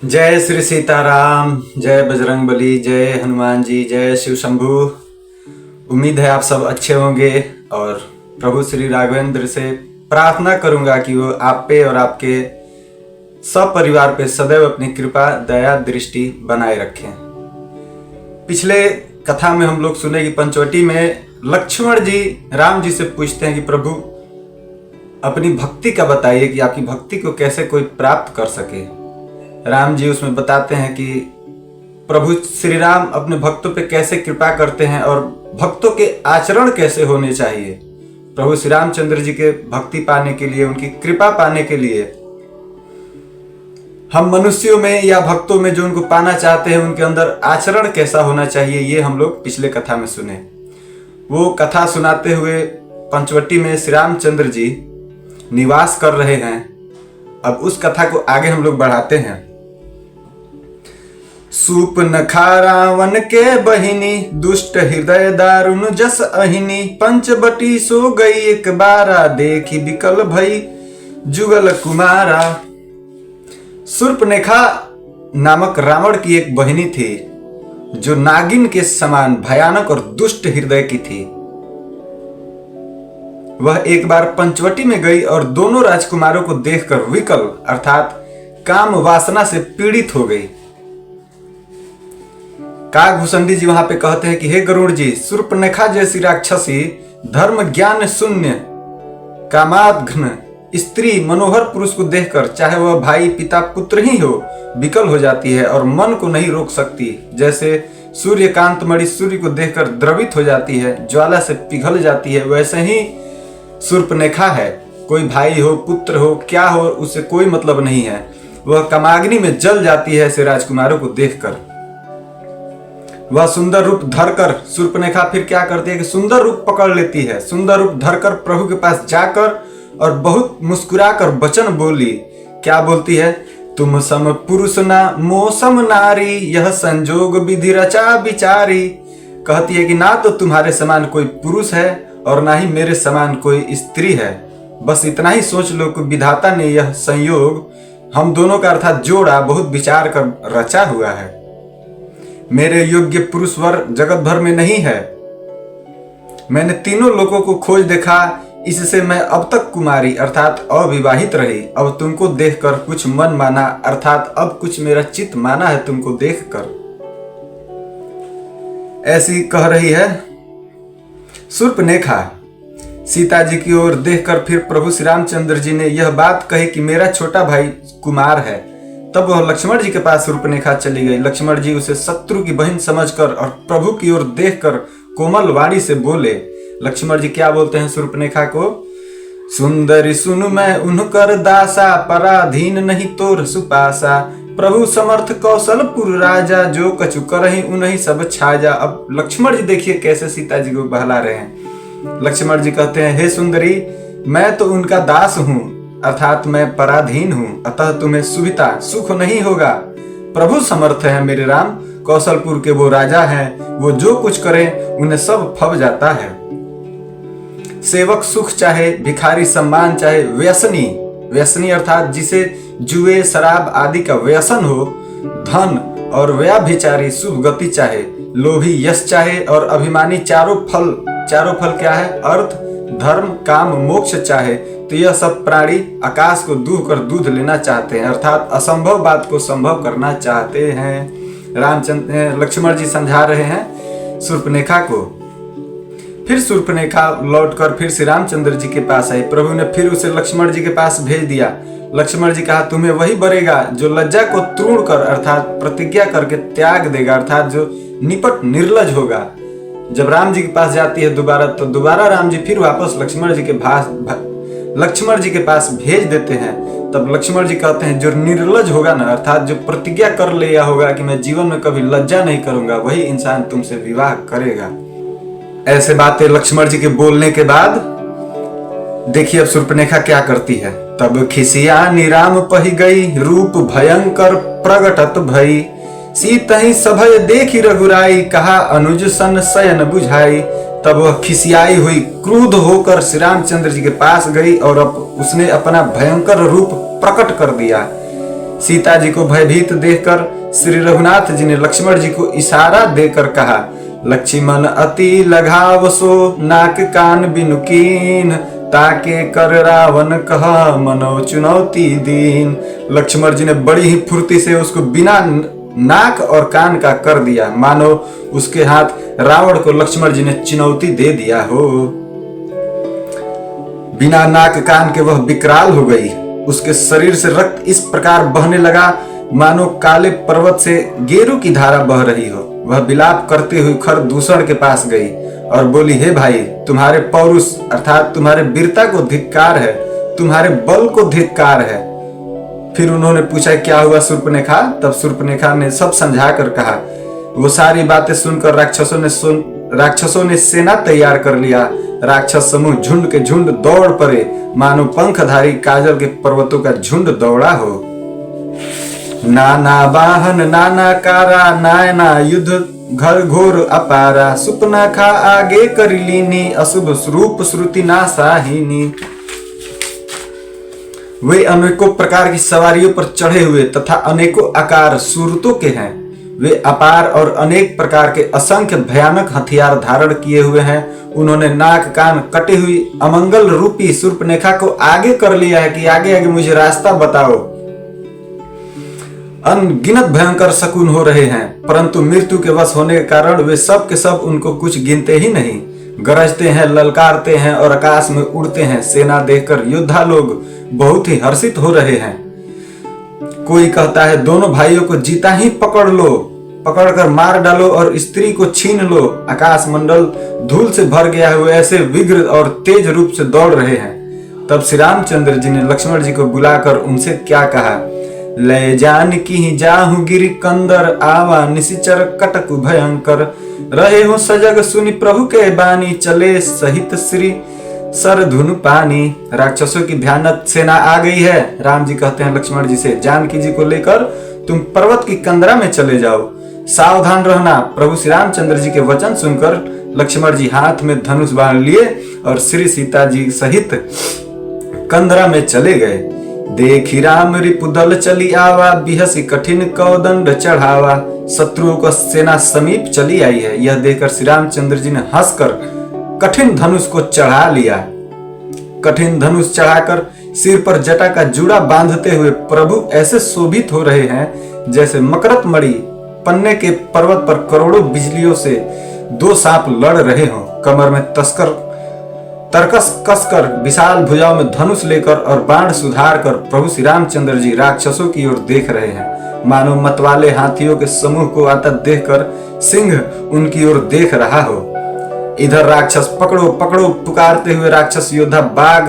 जय श्री सीताराम, जय बजरंगबली, जय हनुमान जी, जय शिव शंभू। उम्मीद है आप सब अच्छे होंगे और प्रभु श्री राघवेंद्र से प्रार्थना करूंगा कि वो आप पे और आपके सब परिवार पे सदैव अपनी कृपा दया दृष्टि बनाए रखें। पिछले कथा में हम लोग सुने कि पंचवटी में लक्ष्मण जी राम जी से पूछते हैं कि प्रभु अपनी भक्ति का बताइए कि आपकी भक्ति को कैसे कोई प्राप्त कर सके। राम जी उसमें बताते हैं कि प्रभु श्री राम अपने भक्तों पे कैसे कृपा करते हैं और भक्तों के आचरण कैसे होने चाहिए। प्रभु श्री रामचंद्र जी के भक्ति पाने के लिए, उनकी कृपा पाने के लिए हम मनुष्यों में या भक्तों में जो उनको पाना चाहते हैं उनके अंदर आचरण कैसा होना चाहिए, ये हम लोग पिछले कथा में सुने। वो कथा सुनाते हुए पंचवटी में श्री रामचंद्र जी निवास कर रहे हैं। अब उस कथा को आगे हम लोग बढ़ाते हैं। सूपनखा रावण के बहिनी, दुष्ट हृदय दारुण जस अहिनी। पंचवटी सो गई एक बारा, देखी बिकल भई जुगल कुमारा। शूर्पणखा नामक रावण की एक बहिनी थी जो नागिन के समान भयानक और दुष्ट हृदय की थी। वह एक बार पंचवटी में गई और दोनों राजकुमारों को देखकर विकल अर्थात काम वासना से पीड़ित हो गई। काकभूषणी जी वहां पे कहते हैं कि हे गरुड़ जी, शूर्पणखा जैसी राक्षसी धर्म ज्ञान शून्य कामाघ्न स्त्री मनोहर पुरुष को देखकर, चाहे वह भाई पिता पुत्र ही हो, विकल हो जाती है और मन को नहीं रोक सकती। जैसे सूर्यकांत मणि सूर्य को देखकर द्रवित हो जाती है, ज्वाला से पिघल जाती है, वैसे ही शूर्पणखा है। कोई भाई हो, पुत्र हो, क्या हो, उससे कोई मतलब नहीं है। वह कामाग्नि में जल जाती है ऐसे राजकुमारों को देखकर। वह सुंदर रूप धरकर शूर्पणखा फिर क्या करती है कि सुंदर रूप पकड़ लेती है। सुंदर रूप धरकर प्रभु के पास जाकर और बहुत मुस्कुराकर वचन बोली। क्या बोलती है? तुम सम पुरुष ना मौसम नारी, यह संजोग विधि रचा विचारी। कहती है कि ना तो तुम्हारे समान कोई पुरुष है और ना ही मेरे समान कोई स्त्री है। बस इतना ही सोच लो कि विधाता ने यह संयोग हम दोनों का अर्थात जोड़ा बहुत विचार कर रचा हुआ है। मेरे योग्य पुरुष वर जगत भर में नहीं है। मैंने तीनों लोगों को खोज देखा, इससे मैं अब तक कुमारी अर्थात अविवाहित रही। अब तुमको देखकर कुछ मन माना अर्थात अब कुछ मेरा चित्त माना है तुमको देखकर। ऐसी कह रही है शूर्पणखा। सीता जी की ओर देखकर फिर प्रभु श्री रामचंद्र जी ने यह बात कही कि मेरा छोटा भाई कुमार है। तब वह लक्ष्मण जी के पास शूर्पणखा चली गई। लक्ष्मण जी उसे शत्रु की बहन समझकर और प्रभु की ओर देखकर कोमल वाणी से बोले। लक्ष्मण जी क्या बोलते हैं शूर्पणखा को? सुंदरी सुनु मैं उनकर दासा, पराधीन नहीं तोर सुपासा। प्रभु समर्थ कौशलपुर राजा, जो कछु करहि उन्हीं सब छाजा। अब लक्ष्मण जी देखिए कैसे सीता जी को बहला रहे हैं। लक्ष्मण जी कहते हैं हे सुंदरी, मैं तो उनका दास हूँ अर्थात मैं पराधीन हूँ, अतः तुम्हें सुविधा सुख नहीं होगा। प्रभु समर्थ है मेरे राम, कौशलपुर के वो राजा हैं, वो जो कुछ करें उन्हें सब फब जाता है। सेवक सुख चाहे, भिखारी सम्मान चाहे, व्यसनी व्यसनी अर्थात जिसे जुए शराब आदि का व्यसन हो, धन और व्याभिचारी शुभ गति चाहे, लोभी यश चाहे और अभिमानी चारों फल क्या है? अर्थ धर्म काम मोक्ष चाहे, तो यह सब प्राणी आकाश को दूह कर दूध लेना चाहते हैं अर्थात असंभव बात को संभव करना चाहते हैं। लक्ष्मण जी समझा रहे हैं शूर्पणखा को। फिर शूर्पणखा लौटकर फिर श्री रामचंद्र जी के पास आई। प्रभु ने फिर उसे लक्ष्मण जी के पास भेज दिया। लक्ष्मण जी कहा तुम्हें वही बरेगा जो लज्जा को तृण कर अर्थात प्रतिज्ञा करके त्याग देगा अर्थात जो निपट निर्लज होगा। जब राम जी के पास जाती है दोबारा, तो दोबारा राम जी फिर वापस लक्ष्मण जी के पास भेज देते हैं। तब लक्ष्मण जी कहते हैं जो निर्लज होगा ना अर्थात जो प्रतिज्ञा कर लिया होगा कि मैं जीवन में कभी लज्जा नहीं करूंगा, वही इंसान तुमसे विवाह करेगा। ऐसे बातें लक्ष्मण जी के बोलने के बाद देखिए अब शूर्पणखा क्या करती है। तब खिसियानी राम पही गई, रूप भयंकर प्रगटत भई। सीतहि सभय देखी रघुराई, कहा अनुज सन शयन बुझाई। तब वह खिसियाई हुई क्रुद्ध होकर श्री रामचंद्र जी के पास गई और उसने अपना भयंकर रूप प्रकट कर दिया। सीता जी को भयभीत देखकर श्री रघुनाथ जी ने लक्ष्मण जी को इशारा देकर कहा, लक्ष्मण अति लगावसो नाक कान बिनु कीन, ताके कर रावण कहा मनो चुनौती दीन। लक्ष्मण जी ने बड़ी ही फुर्ती से उसको बिना नाक और कान का कर दिया, मानो उसके हाथ रावण को लक्ष्मण जी ने चुनौती दे दिया हो। बिना नाक कान के वह विकराल हो गई। उसके शरीर से रक्त इस प्रकार बहने लगा मानो काले पर्वत से गेरू की धारा बह रही हो। वह विलाप करते हुए खरदूषण के पास गई और बोली, हे भाई, तुम्हारे पौरुष अर्थात तुम्हारे वीरता को धिक्कार है, तुम्हारे बल को धिक्कार है। फिर उन्होंने पूछा, क्या हुआ शूर्पणखा? तब शूर्पणखा ने सब समझा कर कहा। वो सारी बातें सुनकर राक्षसों ने सेना तैयार कर लिया। राक्षस समूह झुंड के झुंड दौड़ पड़े, मानो पंखधारी काजल के पर्वतों का झुंड दौड़ा हो। नाना वाहन नाना कारा, नायना युद्ध घर घोर अपारा, सुपनखा आगे कर लीनी, अशुभ रूप श्रुति नासाहिनी। वे अनेकों प्रकार की सवारियों पर चढ़े हुए तथा अनेकों आकार सूरतों के हैं। वे अपार और अनेक प्रकार के असंख्य भयानक हथियार धारण किए हुए हैं। उन्होंने नाक कान कटी हुई अमंगल रूपी शूर्पणखा को आगे कर लिया है कि आगे आगे मुझे रास्ता बताओ। अनगिनत भयंकर शकुन हो रहे हैं, परंतु मृत्यु के वश होने के कारण वे सब के सब उनको कुछ गिनते ही नहीं। गरजते हैं, ललकारते हैं और आकाश में उड़ते हैं। सेना देखकर योद्धा लोग बहुत ही हर्षित हो रहे हैं। कोई कहता है, दोनों भाइयों को जीता ही पकड़ लो, पकड़कर मार डालो और स्त्री को छीन लो। आकाश मंडल धूल से भर गया है, वो ऐसे विग्र और तेज रूप से दौड़ रहे हैं। तब श्री रामचंद्र जी ने लक्ष्मण जी को बुलाकर उनसे क्या कहा, ले जानकी जाहु गिरि कंदर, आवा निशिचर कटक भयंकर, रहे हो सजग सुनि प्रभु के बानी, चले सहित श्री सर धुन पानी। राक्षसों की भयानक सेना आ गई है। राम जी कहते हैं लक्ष्मण जी से, जानकी जी को लेकर तुम पर्वत की कंदरा में चले जाओ, सावधान रहना। प्रभु श्री रामचंद्र जी के वचन सुनकर लक्ष्मण जी हाथ में धनुष बाण लिए और श्री सीता जी सहित कंदरा में चले गए। देखी राम रिपुदल चली आवा, बिहसी कठिन कौदंड चढ़ावा। शत्रुओं का सेना समीप चली आई है। यह देखकर श्री रामचंद्र जी ने हंसकर कठिन धनुष को चढ़ा लिया। कठिन धनुष चढ़ाकर सिर पर जटा का जूड़ा बांधते हुए प्रभु ऐसे शोभित हो रहे हैं जैसे मकरत मणि पन्ने के पर्वत पर करोड़ों बिजलियों से दो सांप लड़ रहे हों। कमर में तरकस कसकर विशाल भुजाओं में धनुष लेकर और बाण सुधार कर प्रभु श्री रामचंद्र जी राक्षसों की ओर देख रहे हैं। मानो मतवाले हाथियों के समूह को आता देखकर सिंह उनकी ओर देख रहा हो। इधर राक्षस पकड़ो पकड़ो पुकारते हुए राक्षस योद्धा बाघ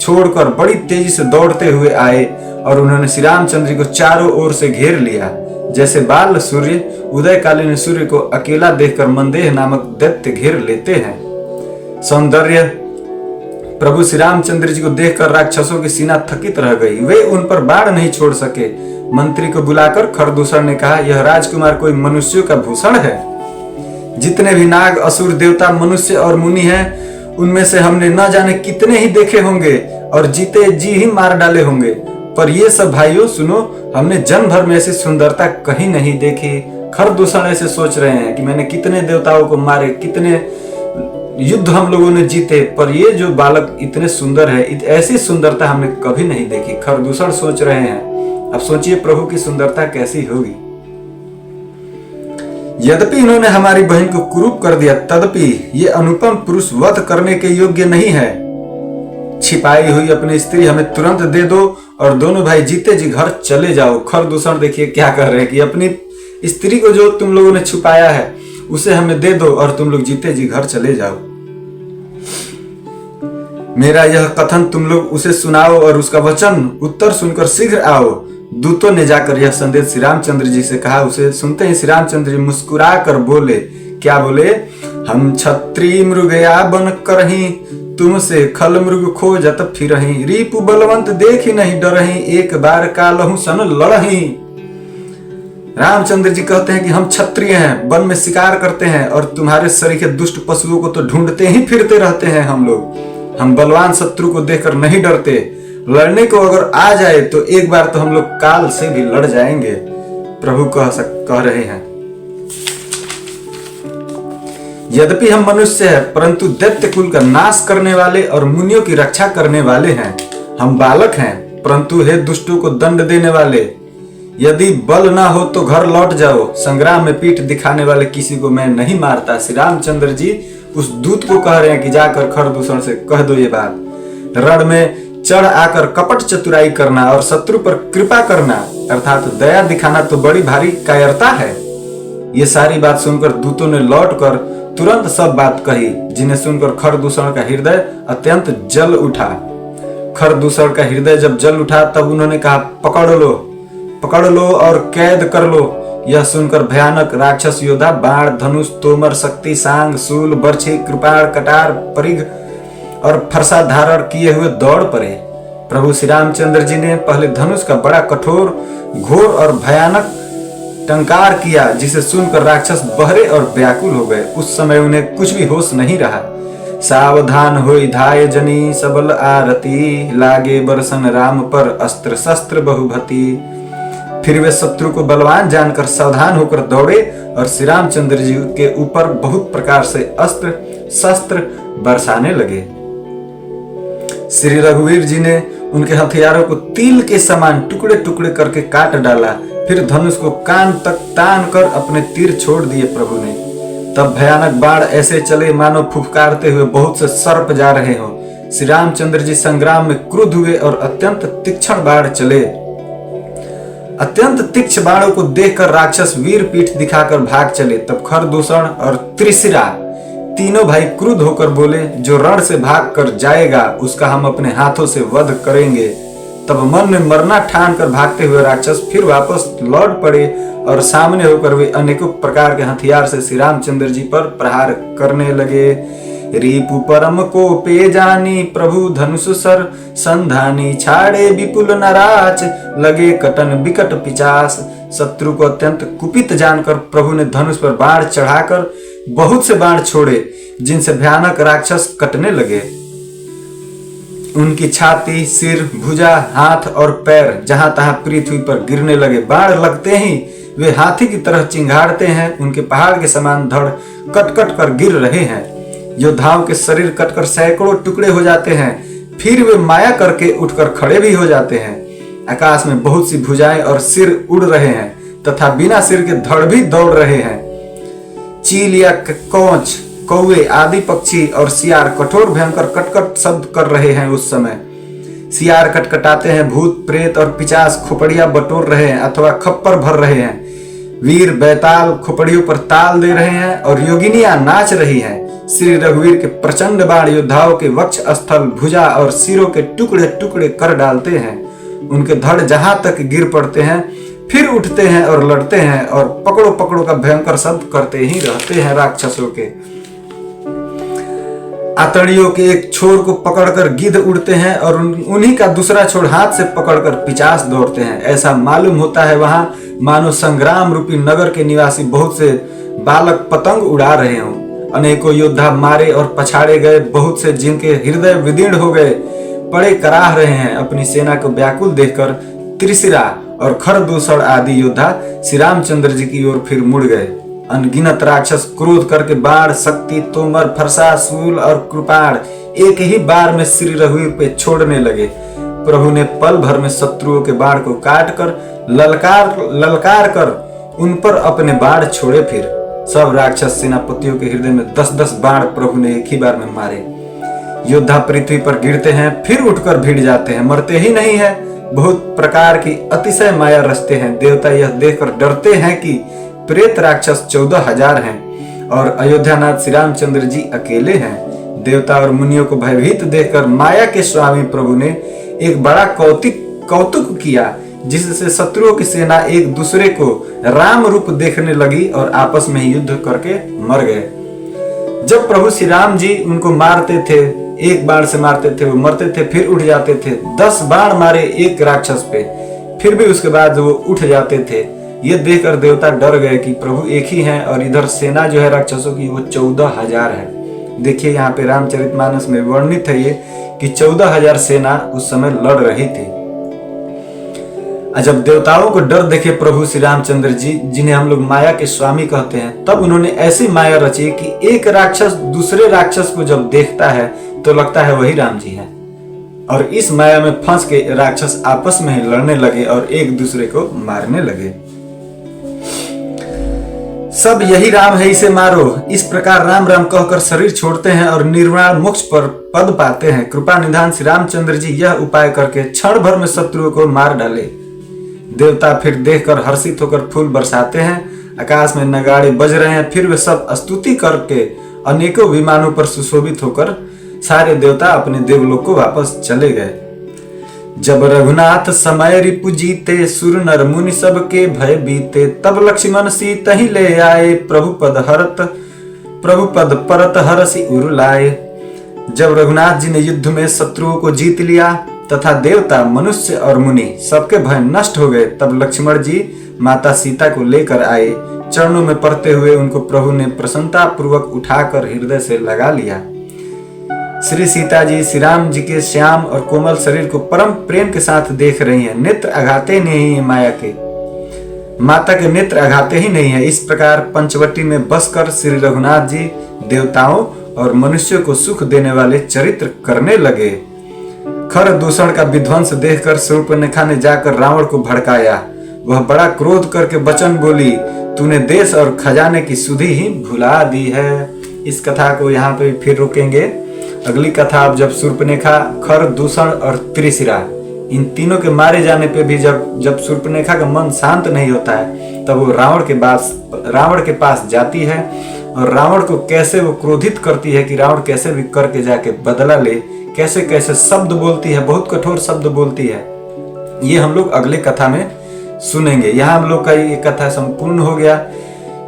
छोड़कर बड़ी तेजी से दौड़ते हुए आए और उन्होंने श्री रामचंद्र जी को चारों ओर से घेर लिया। जैसे बाल सूर्य उदयकालीन सूर्य को अकेला देखकर मंदेह नामक दैत्य घेर लेते हैं। सौंदर्य प्रभु श्री रामचंद्र जी को देखकर राक्षसों की सीना थकित रह गई। वे उन पर बाण नहीं छोड़ सके। मंत्री को बुलाकर खरदूषण ने कहा, यह राजकुमार कोई मनुष्यों का भूषण है? जितने भी नाग असुर देवता मनुष्य और मुनि हैं, उनमें से हमने न जाने कितने ही देखे होंगे और जीते जी ही मार डाले होंगे, पर ये सब भाइयों सुनो, हमने जन्म भर में ऐसी सुंदरता कहीं नहीं देखी। खरदूषण ऐसे सोच रहे हैं कि मैंने कितने देवताओं को मारे, कितने युद्ध हम लोगों ने जीते, पर ये जो बालक इतने सुंदर है, ऐसी सुंदरता हमने कभी नहीं देखी। खरदूषण सोच रहे हैं। अब सोचिए प्रभु की सुंदरता कैसी होगी। यद्यपि इन्होंने हमारी बहन को कुरूप कर दिया, तदपि ये अनुपम पुरुष वध करने के योग्य नहीं है। छिपाई हुई अपनी स्त्री हमें तुरंत दे दो और दोनों भाई जीते जी घर चले जाओ। खरदूषण देखिए क्या कर रहे हैं कि अपनी स्त्री को जो तुम लोगों ने छुपाया है उसे हमें दे दो और तुम लोग जीते जी घर चले जाओ। मेरा यह कथन तुम लोग उसे सुनाओ और उसका वचन उत्तर सुनकर शीघ्र आओ। दूतों ने जाकर यह संदेश श्री रामचंद्र जी से कहा। उसे सुनते ही श्री रामचंद्र जी मुस्कुरा कर बोले, क्या बोले? हम छत्री मृगया बन करही, तुमसे खल मृग खोजत फिरही, रिपु बलवंत देखी नहीं डरही, एक बार कालहु सन लड़ही। रामचंद्र जी कहते हैं कि हम क्षत्रिय हैं, वन में शिकार करते हैं और तुम्हारे सरीखे दुष्ट पशुओं को तो ढूंढते ही फिरते रहते हैं हम लोग। हम बलवान शत्रु को देखकर नहीं डरते। लड़ने को अगर आ जाए तो एक बार तो हम लोग काल से भी लड़ जाएंगे, प्रभु कह रहे हैं। यद्यपि हम मनुष्य हैं, परंतु दैत्य कुल का नाश करने वाले और मुनियों की रक्षा करने वाले हैं। हम बालक हैं, परंतु हे दुष्टों को दंड देने वाले। यदि बल ना हो तो घर लौट जाओ, संग्राम में पीठ दिखाने वाले किसी को मैं नहीं मारता। श्री रामचंद्र जी उस दूत को कह रहे हैं कि जाकर खरदूषण से कह दो ये बात। रण में चढ़ आकर कपट चतुराई करना और शत्रु पर कृपा करना अर्थात दया दिखाना तो बड़ी भारी कायरता है। ये सारी बात सुनकर दूतों ने लौटकर तुरंत सब बात कही, जिन्हें सुनकर खरदूषण का हृदय अत्यंत जल उठा। खरदूषण का हृदय जब जल उठा तब उन्होंने कहा, पकड़ लो और कैद कर लो। यह सुनकर भयानक राक्षस योद्धा बाण, धनुष, तोमर, शक्ति, सांग, शूल, बर्छी, कृपाण, कटार, परिघ और फरसा धारण किए हुए दौड़ पड़े। प्रभु श्री रामचंद्र जी ने पहले धनुष का बड़ा कठोर, घोर और भयानक टंकार किया, जिसे सुनकर राक्षस बहरे और व्याकुल हो गए। उस समय उन्हें कुछ भी होश नहीं रहा। सावधान होई धाय जनी सबल आरती, लागे बरसन राम पर अस्त्र शस्त्र बहुभती। फिर वे शत्रु को बलवान जानकर सावधान होकर दौड़े और श्री रामचंद्र जी के ऊपर बहुत प्रकार से अस्त्र शस्त्र बरसाने लगे। श्री रघुवीर जी ने उनके हथियारों को तिल के समान टुकड़े टुकड़े करके काट डाला। फिर धनुष को कान तक तान कर अपने तीर छोड़ दिए प्रभु ने। तब भयानक बाण ऐसे चले मानो फुफकारते हुए बहुत से सर्प जा रहे हो। श्री रामचंद्र जी संग्राम में क्रुद्ध हुए और अत्यंत तीक्ष्ण बाण चले। अत्यंत तीक्ष्ण बाणों को देखकर राक्षस वीर पीठ दिखाकर भाग चले। तब खरदूषण और त्रिशिरा तीनों भाई क्रुद्ध होकर बोले, जो रण से भाग कर जाएगा उसका हम अपने हाथों से वध करेंगे। तब मन में मरना ठान कर भागते हुए राक्षस फिर वापस लौट पड़े और सामने होकर वे अनेकों प्रकार के हथियार से श्री रामचंद्र जी पर प्रहार करने लगे। रिपु परम को पे जानी, प्रभु धनुष सर संधानी, छाड़े विपुल नराच, लगे कटन विकट पिचास। शत्रु को अत्यंत कुपित जानकर प्रभु ने धनुष पर बाण चढ़ाकर बहुत से बाण छोड़े, जिनसे भयानक राक्षस कटने लगे। उनकी छाती, सिर, भुजा, हाथ और पैर जहां तहां पृथ्वी पर गिरने लगे। बाण लगते ही वे हाथी की तरह चिंगाड़ते हैं। उनके पहाड़ के समान धड़ कट कट कर गिर रहे हैं। योद्धाओं के शरीर कटकर सैकड़ों टुकड़े हो जाते हैं। फिर वे माया करके उठकर खड़े भी हो जाते हैं। आकाश में बहुत सी भुजाएं और सिर उड़ रहे हैं तथा बिना सिर के धड़ भी दौड़ रहे हैं। चील या कौच, कौवे आदि पक्षी और सियार कठोर भयंकर कटकट शब्द कर रहे हैं। उस समय सियार कटकटाते हैं, भूत प्रेत और पिचास खोपड़ियां बटोर रहे हैं अथवा खप्पर भर रहे हैं। वीर बैताल खोपड़ियों पर ताल दे रहे हैं और योगिनियां नाच रही हैं। श्री रघुवीर के प्रचंड बाण योद्धाओं के वक्ष स्थल, भुजा और सिरों के टुकड़े टुकड़े कर डालते हैं। उनके धड़ जहां तक गिर पड़ते हैं फिर उठते हैं और लड़ते हैं और पकड़ो पकड़ो का भयंकर शब्द करते ही रहते हैं। राक्षसों के आतड़ियों के एक छोर को पकड़कर गिद्ध उड़ते हैं और उन्हीं का दूसरा छोर हाथ से पकड़कर पिचास दौड़ते हैं। ऐसा मालूम होता है वहां मानो संग्राम रूपी नगर के निवासी बहुत से बालक पतंग उड़ा रहे हों। अनेकों योद्धा मारे और पछाड़े गए, बहुत से जिनके हृदय विदीर्ण हो गए पड़े कराह रहे हैं। अपनी सेना को व्याकुल देखकर त्रिशिरा और खरदूषण आदि योद्धा श्री रामचंद्र जी की ओर फिर मुड़ गए। अनगिनत राक्षस क्रोध करके बाण, शक्ति, तोमर, फरसा, शूल और कृपाण एक ही बार में श्री रघुवीर पे छोड़ने लगे। प्रभु ने पल भर में शत्रुओं के बाण को काट कर ललकार कर उन पर अपने बाण छोड़े। फिर सब राक्षस सेनापतियों के हृदय में 10-10 बाण प्रभु ने एक ही बार में मारे। योद्धा पृथ्वी पर गिरते हैं, फिर उठकर भिड़ जाते हैं, मरते ही नहीं है। बहुत प्रकार की अतिशय माया रचते हैं। देवता यह देखकर डरते हैं कि प्रेत राक्षस 14,000 हैं और अयोध्यानाथ श्री रामचंद्र जी अकेले हैं। देवता और मुनियों को भयभीत देखकर माया के स्वामी प्रभु ने एक बड़ा कौतुक किया, जिससे शत्रुओं की सेना एक दूसरे को राम रूप देखने लगी और आपस में युद्ध करके मर गए। जब प्रभु श्री राम जी उनको मारते थे, एक बाण से मारते थे, वो मरते थे फिर उठ जाते थे। 10 बाण मारे एक राक्षस पे, फिर भी उसके बाद वो उठ जाते थे। ये देखकर देवता डर गए कि प्रभु एक ही हैं और इधर सेना जो है राक्षसों की वो 14,000 है। देखिए यहाँ पे रामचरितमानस में वर्णित है ये कि 14,000 सेना उस समय लड़ रही थी। जब देवताओं को डर देखे प्रभु श्री रामचंद्र जी, जिन्हें हम लोग माया के स्वामी कहते हैं, तब उन्होंने ऐसी माया रची कि एक राक्षस दूसरे राक्षस को जब देखता है तो लगता है वही राम जी हैं। और इस माया में फंस के राक्षस आपस में ही लड़ने लगे और एक दूसरे को मारने लगे। सब यही राम है, इसे मारो, इस प्रकार राम राम कहकर शरीर छोड़ते हैं और निर्वाण मोक्ष पर पद पाते हैं। कृपा निधान श्री रामचंद्र जी यह उपाय करके क्षण भर में शत्रुओं को मार डाले। देवता फिर देखकर हर्षित होकर फूल बरसाते हैं। आकाश में नगाड़े बज रहे हैं। फिर वे सब स्तुति करके अनेकों विमानों पर सुशोभित होकर सारे देवता अपने देवलोक को वापस चले गए। जब रघुनाथ समय रिपु जीते, सुर नर मुनि सब के भय बीते, तब लक्ष्मण सीता ही ले आए, प्रभु पद परत हरसि उर लाए। जब रघुनाथ जी ने युद्ध में शत्रुओं को जीत लिया तथा देवता मनुष्य और मुनि सबके भय नष्ट हो गए, तब लक्ष्मण जी माता सीता को लेकर आए। चरणों में पड़ते हुए उनको प्रभु ने प्रसन्नता पूर्वक उठाकर हृदय से लगा लिया। श्री सीता जी श्री राम जी के श्याम और कोमल शरीर को परम प्रेम के साथ देख रही हैं। नेत्र अघाते नहीं है माया के, माता के नेत्र अघाते ही नहीं है। इस प्रकार पंचवटी में बसकर श्री रघुनाथ जी देवताओं और मनुष्यों को सुख देने वाले चरित्र करने लगे। खर दूषण का विध्वंस देखकर शूर्पणखा ने जाकर रावण को भड़काया। वह बड़ा क्रोध करके वचन बोली, तूने देश और खजाने की सुधि ही भुला दी है। इस कथा को यहाँ पे फिर रोकेंगे। अगली कथा अब जब शूर्पणखा, खर दूषण और त्रिशिरा इन तीनों के मारे जाने पे भी जब शूर्पणखा का मन शांत नहीं होता है, तब वो रावण के पास जाती है और रावण को कैसे वो क्रोधित करती है कि रावण कैसे भी करके जाके बदला ले, कैसे कैसे शब्द बोलती है, बहुत कठोर शब्द बोलती है। ये हम लोग अगले कथा में सुनेंगे। यहाँ हम लोग का ये कथा संपूर्ण हो गया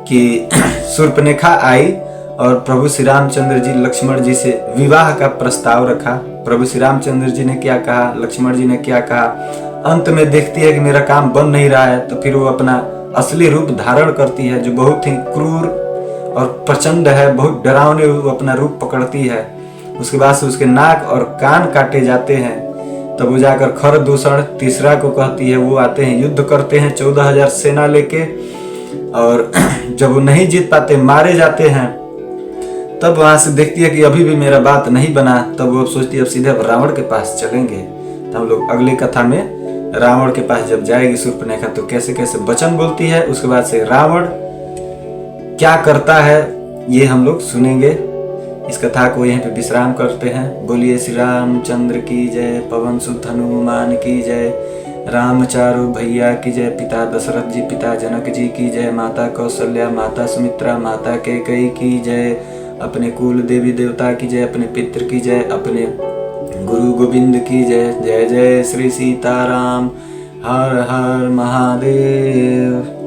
कि शूर्पणखा आई और प्रभु श्री रामचंद्र जी लक्ष्मण जी से विवाह का प्रस्ताव रखा। प्रभु श्री रामचंद्र जी ने क्या कहा, लक्ष्मण जी ने क्या कहा। अंत में देखती है कि मेरा काम बन नहीं रहा है, तो फिर वो अपना असली रूप धारण करती है, जो बहुत ही क्रूर और प्रचंड है, बहुत डरावने वो अपना रूप पकड़ती है। उसके बाद से उसके नाक और कान काटे जाते हैं। तब वो जाकर खर दूषण तीसरा को कहती है, वो आते हैं, युद्ध करते हैं 14,000 सेना लेके, और जब वो नहीं जीत पाते, मारे जाते हैं, तब वहां से देखती है कि अभी भी मेरा बात नहीं बना। तब वो अब सोचती है अब सीधे रावण के पास चलेंगे। तो हम लोग अगले कथा में रावण के पास जब जाएगी शूर्पणखा तो कैसे कैसे वचन बोलती है, उसके बाद से रावण क्या करता है, ये हम लोग सुनेंगे। इस कथा को यहीं पे विश्राम करते हैं। बोलिए श्री रामचंद्र की जय, पवन सुत हनुमान की जय, रामचारु भैया की जय, पिता दशरथ जी, पिता जनक जी की जय, माता कौशल्या, माता सुमित्रा, माता कैकेयी की जय, अपने कुल देवी देवता की जय, अपने पितृ की जय, अपने गुरु गोविंद की जय। जय जय श्री सीताराम, हर हर महादेव।